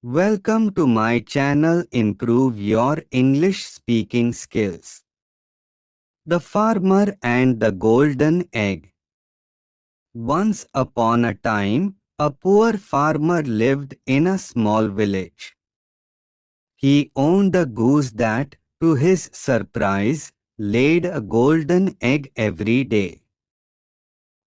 Welcome to my channel Improve Your English Speaking Skills. The Farmer and the Golden Egg. Once upon a time, a poor farmer lived in a small village. He owned a goose that, to his surprise, laid a golden egg every day.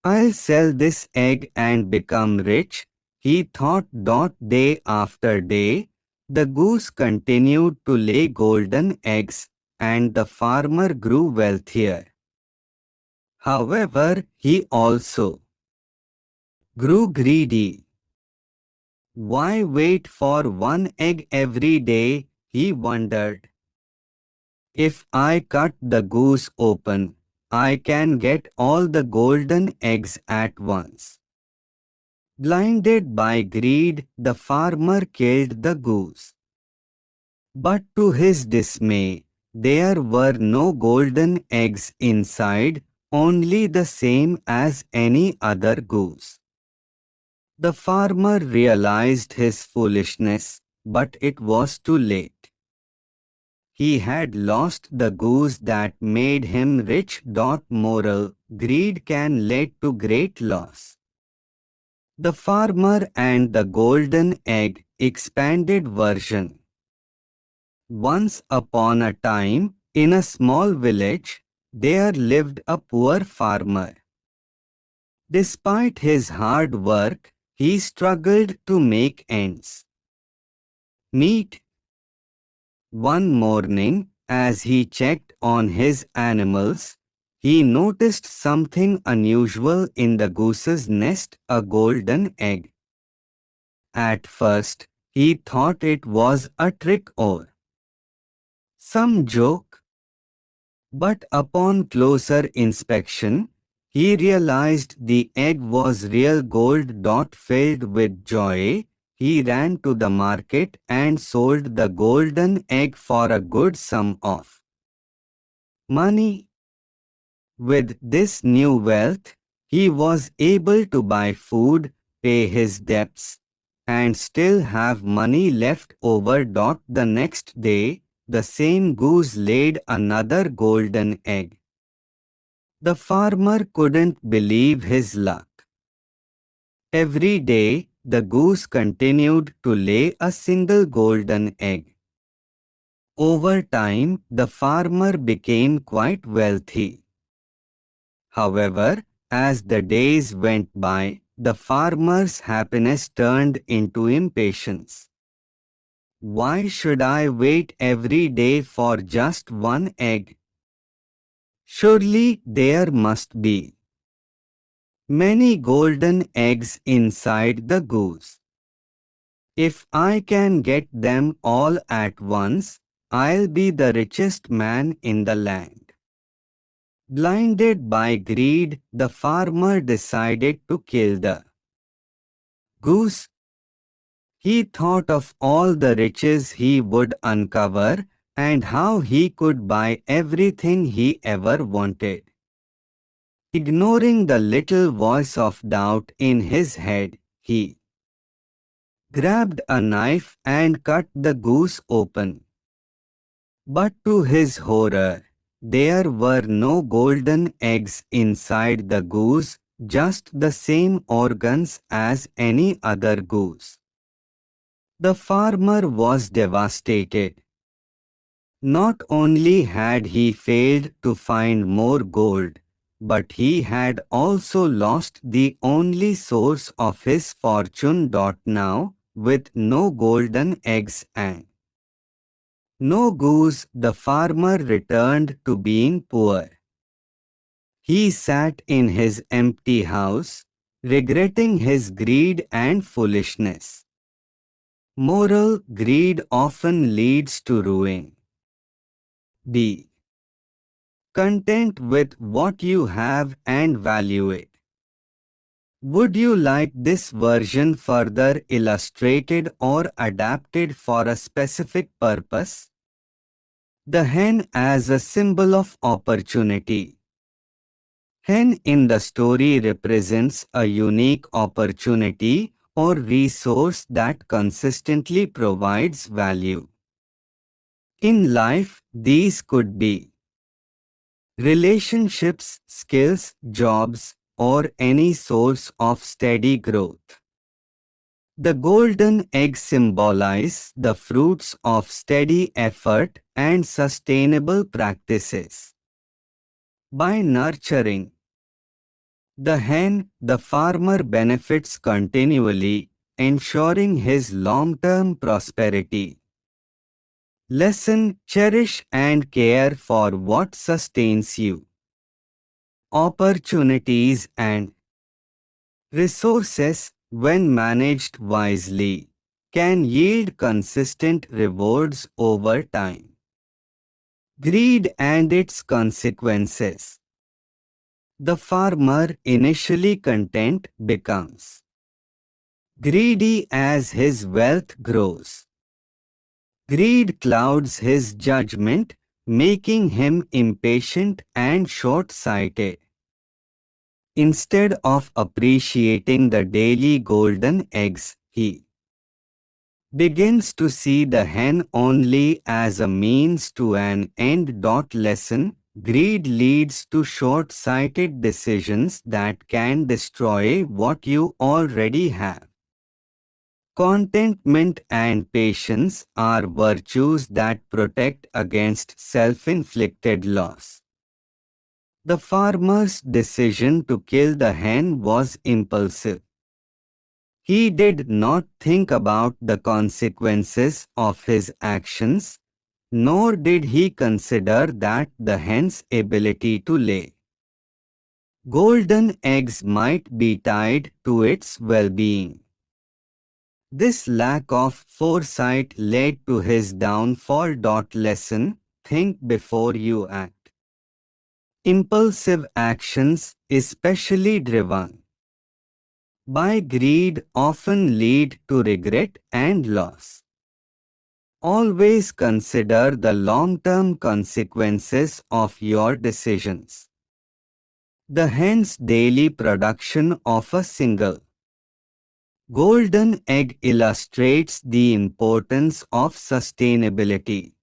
I'll sell this egg and become rich, he thought. Day after day, the goose continued to lay golden eggs, and the farmer grew wealthier. However, he also grew greedy. Why wait for one egg every day, he wondered. If I cut the goose open, I can get all the golden eggs at once. Blinded by greed, the farmer killed the goose. But to his dismay, there were no golden eggs inside, only the same as any other goose. The farmer realized his foolishness, but it was too late. He had lost the goose that made him rich. Moral: greed can lead to great loss. The Farmer and the Golden Egg expanded version. Once upon a time, in a small village, there lived a poor farmer. Despite his hard work, he struggled to make ends meet. One morning, as he checked on his animals, he noticed something unusual in the goose's nest: a golden egg. At first, he thought it was a trick or some joke. But upon closer inspection, he realized the egg was real gold. Filled with joy, he ran to the market and sold the golden egg for a good sum of money. With this new wealth, he was able to buy food, pay his debts, and still have money left over. The next day, the same goose laid another golden egg. The farmer couldn't believe his luck. Every day, the goose continued to lay a single golden egg. Over time, the farmer became quite wealthy. However, as the days went by, the farmer's happiness turned into impatience. Why should I wait every day for just one egg? Surely there must be many golden eggs inside the goose. If I can get them all at once, I'll be the richest man in the land. Blinded by greed, the farmer decided to kill the goose. He thought of all the riches he would uncover and how he could buy everything he ever wanted. Ignoring the little voice of doubt in his head, he grabbed a knife and cut the goose open. But to his horror, there were no golden eggs inside the goose, just the same organs as any other goose. The farmer was devastated. Not only had he failed to find more gold, but he had also lost the only source of his fortune. Now, with no golden eggs and no goose, the farmer returned to being poor. He sat in his empty house, regretting his greed and foolishness. Moral: greed often leads to ruin. Be content with what you have and value it. Would you like this version further illustrated or adapted for a specific purpose? The hen as a symbol of opportunity. Hen in the story represents a unique opportunity, or resource that consistently provides value. In life, these could be relationships, skills, jobs, or any source of steady growth. The golden egg symbolizes the fruits of steady effort and sustainable practices. By nurturing the hen, the farmer benefits continually, ensuring his long-term prosperity. Lesson: cherish and care for what sustains you. Opportunities and resources, when managed wisely, can yield consistent rewards over time. Greed and its consequences. The farmer, initially content, becomes greedy as his wealth grows. Greed clouds his judgment, making him impatient and short-sighted. Instead of appreciating the daily golden eggs, he begins to see the hen only as a means to an end. Lesson: greed leads to short-sighted decisions that can destroy what you already have. Contentment and patience are virtues that protect against self-inflicted loss. The farmer's decision to kill the hen was impulsive. He did not think about the consequences of his actions, nor did he consider that the hen's ability to lay golden eggs might be tied to its well-being. This lack of foresight led to his downfall. Lesson: think before you act. Impulsive actions, especially driven by greed, often lead to regret and loss. Always consider the long-term consequences of your decisions. The hen's daily production of a single golden egg illustrates the importance of sustainability.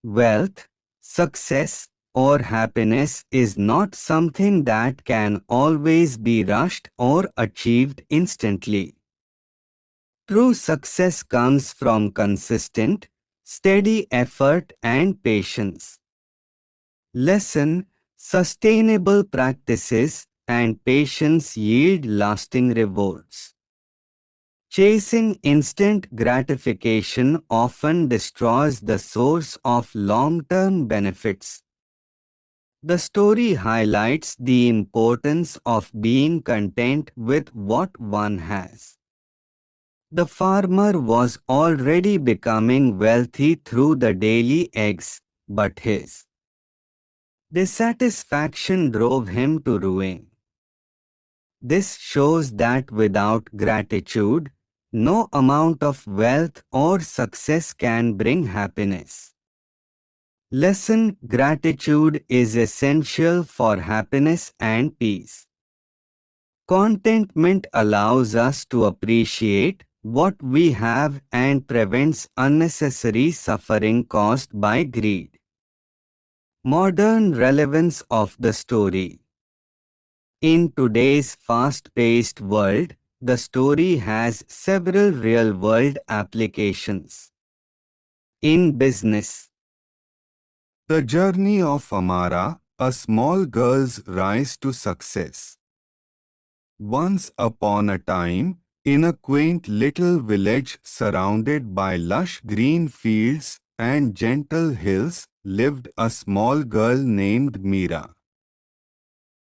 Wealth, success, or happiness is not something that can always be rushed or achieved instantly. True success comes from consistent, steady effort and patience. Lesson: sustainable practices and patience yield lasting rewards. Chasing instant gratification often destroys the source of long-term benefits. The story highlights the importance of being content with what one has. The farmer was already becoming wealthy through the daily eggs, but his dissatisfaction drove him to ruin. This shows that without gratitude, no amount of wealth or success can bring happiness. Lesson: gratitude is essential for happiness and peace. Contentment allows us to appreciate what we have and prevents unnecessary suffering caused by greed. Modern relevance of the story. In today's fast-paced world, the story has several real-world applications. In business, the journey of Amara, a small girl's rise to success. Once upon a time, in a quaint little village surrounded by lush green fields and gentle hills, lived a small girl named Meera.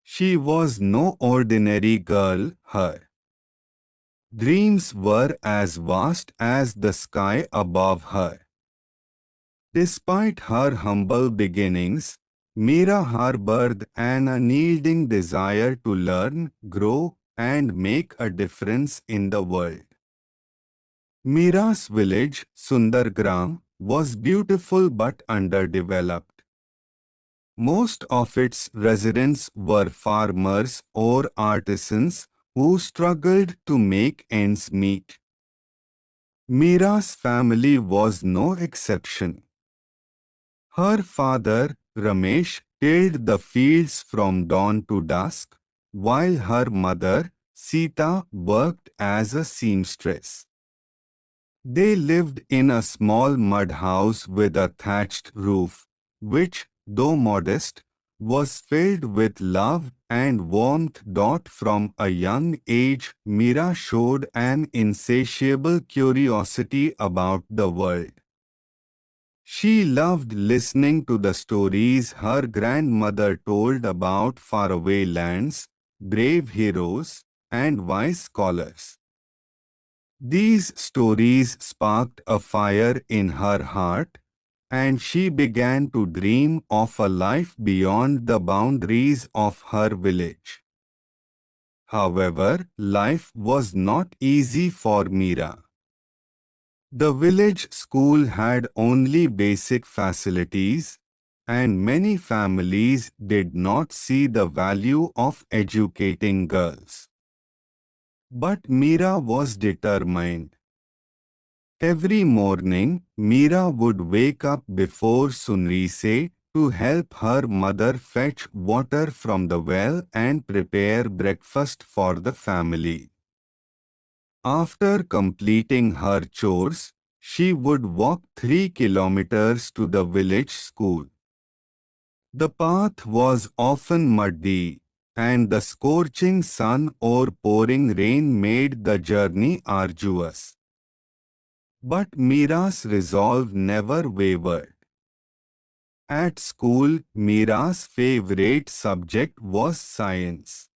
She was no ordinary girl. Her dreams were as vast as the sky above her. Despite her humble beginnings, Meera harbored an unyielding desire to learn, grow, and make a difference in the world. Meera's village, Sundargram, was beautiful but underdeveloped. Most of its residents were farmers or artisans who struggled to make ends meet. Mira's family was no exception. Her father, Ramesh, tilled the fields from dawn to dusk, while her mother, Sita, worked as a seamstress. They lived in a small mud house with a thatched roof, which, though modest, was filled with love and warmth. From a young age, Mira showed an insatiable curiosity about the world. She loved listening to the stories her grandmother told about faraway lands, brave heroes, and wise scholars. These stories sparked a fire in her heart, and she began to dream of a life beyond the boundaries of her village. However, life was not easy for Mira. The village school had only basic facilities, and many families did not see the value of educating girls. But Mira was determined. Every morning, Mira would wake up before sunrise to help her mother fetch water from the well and prepare breakfast for the family. After completing her chores, she would walk 3 kilometers to the village school. The path was often muddy, and the scorching sun or pouring rain made the journey arduous. But Mira's resolve never wavered. At school, Mira's favorite subject was science.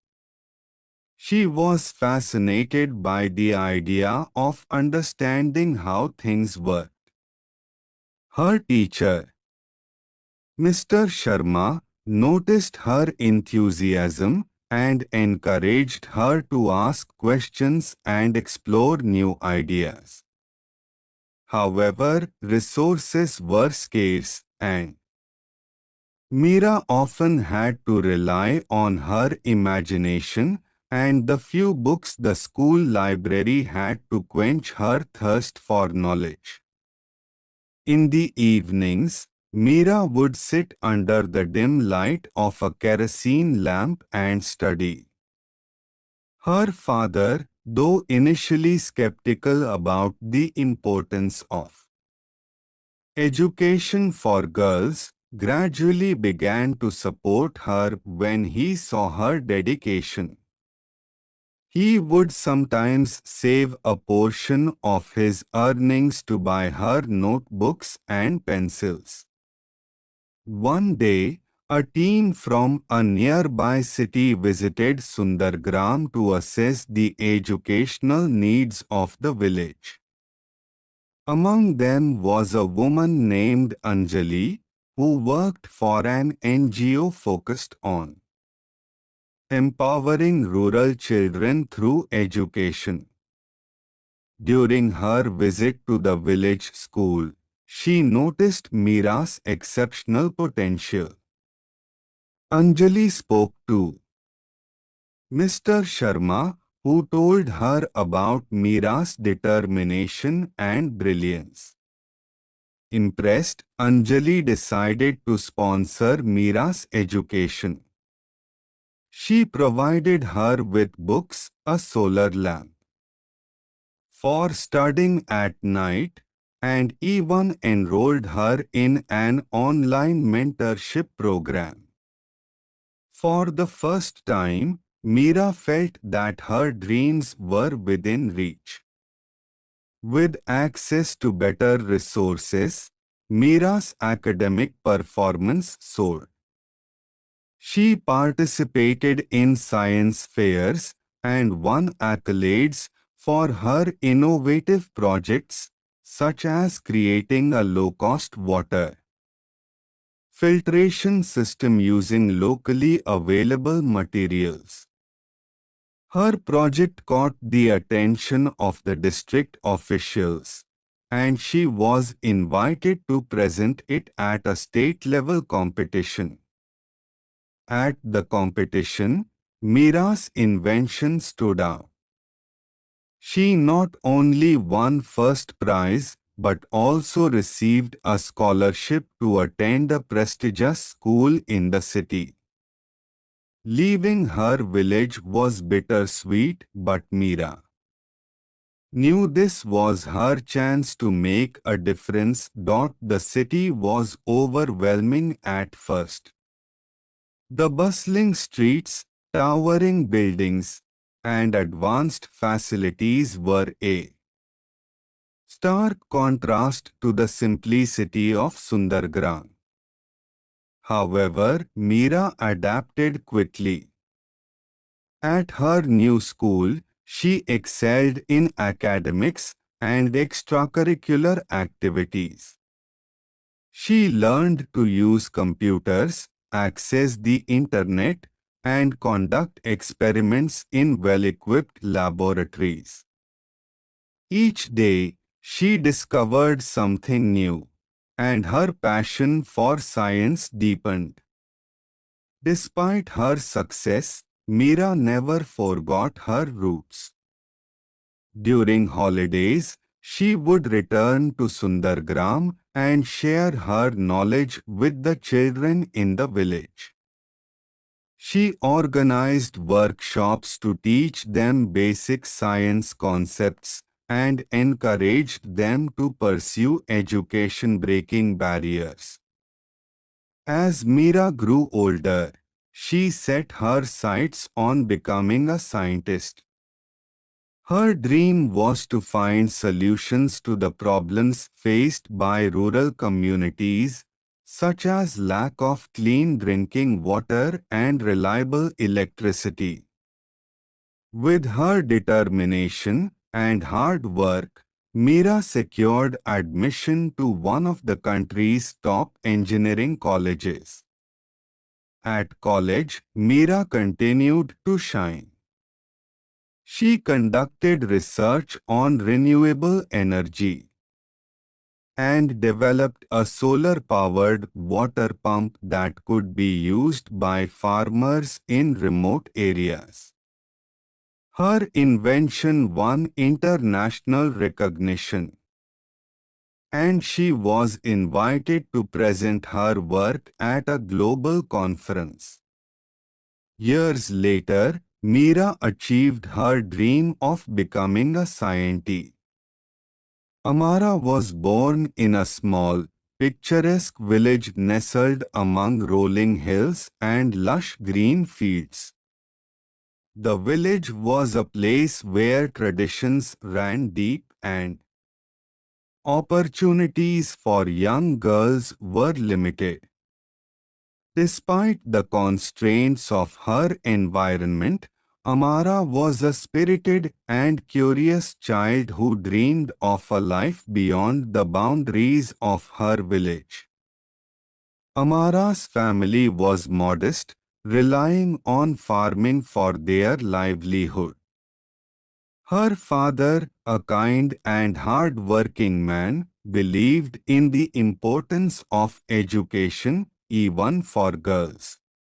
She was fascinated by the idea of understanding how things work. Her teacher, Mr. Sharma, noticed her enthusiasm and encouraged her to ask questions and explore new ideas. However, resources were scarce and Mira often had to rely on her imagination and the few books the school library had to quench her thirst for knowledge. In the evenings, Mira would sit under the dim light of a kerosene lamp and study. Her father, though initially skeptical about the importance of education for girls, gradually began to support her when he saw her dedication. He would sometimes save a portion of his earnings to buy her notebooks and pencils. One day, a team from a nearby city visited Sundargram to assess the educational needs of the village. Among them was a woman named Anjali, who worked for an NGO focused on empowering rural children through education. During her visit to the village school, she noticed Mira's exceptional potential. Anjali spoke to Mr. Sharma, who told her about Mira's determination and brilliance. Impressed, Anjali decided to sponsor Mira's education. She provided her with books, a solar lamp for studying at night, and even enrolled her in an online mentorship program. For the first time, Mira felt that her dreams were within reach. With access to better resources, Mira's academic performance soared. She participated in science fairs and won accolades for her innovative projects, such as creating a low-cost water filtration system using locally available materials. Her project caught the attention of the district officials, and she was invited to present it at a state-level competition. At the competition, Mira's invention stood out. She not only won first prize but also received a scholarship to attend a prestigious school in the city. Leaving her village was bittersweet, but Mira knew this was her chance to make a difference. The city was overwhelming at first. The bustling streets, towering buildings, and advanced facilities were a stark contrast to the simplicity of Sundargram. However, Mira adapted quickly. At her new school, she excelled in academics and extracurricular activities. She learned to use computers, access the internet, and conduct experiments in well-equipped laboratories. Each day, she discovered something new, and her passion for science deepened. Despite her success, Mira never forgot her roots. During holidays, she would return to Sundargram and share her knowledge with the children in the village. She organized workshops to teach them basic science concepts and encouraged them to pursue education, breaking barriers. As Mira grew older, she set her sights on becoming a scientist. Her dream was to find solutions to the problems faced by rural communities, such as lack of clean drinking water and reliable electricity. With her determination and hard work, Mira secured admission to one of the country's top engineering colleges. At college, Mira continued to shine. She conducted research on renewable energy and developed a solar-powered water pump that could be used by farmers in remote areas. Her invention won international recognition, and she was invited to present her work at a global conference. Years later, Mira achieved her dream of becoming a scientist. Amara was born in a small, picturesque village nestled among rolling hills and lush green fields. The village was a place where traditions ran deep and opportunities for young girls were limited. Despite the constraints of her environment, Amara was a spirited and curious child who dreamed of a life beyond the boundaries of her village. Amara's family was modest, relying on farming for their livelihood. Her father, a kind and hard-working man, believed in the importance of education, even for girls.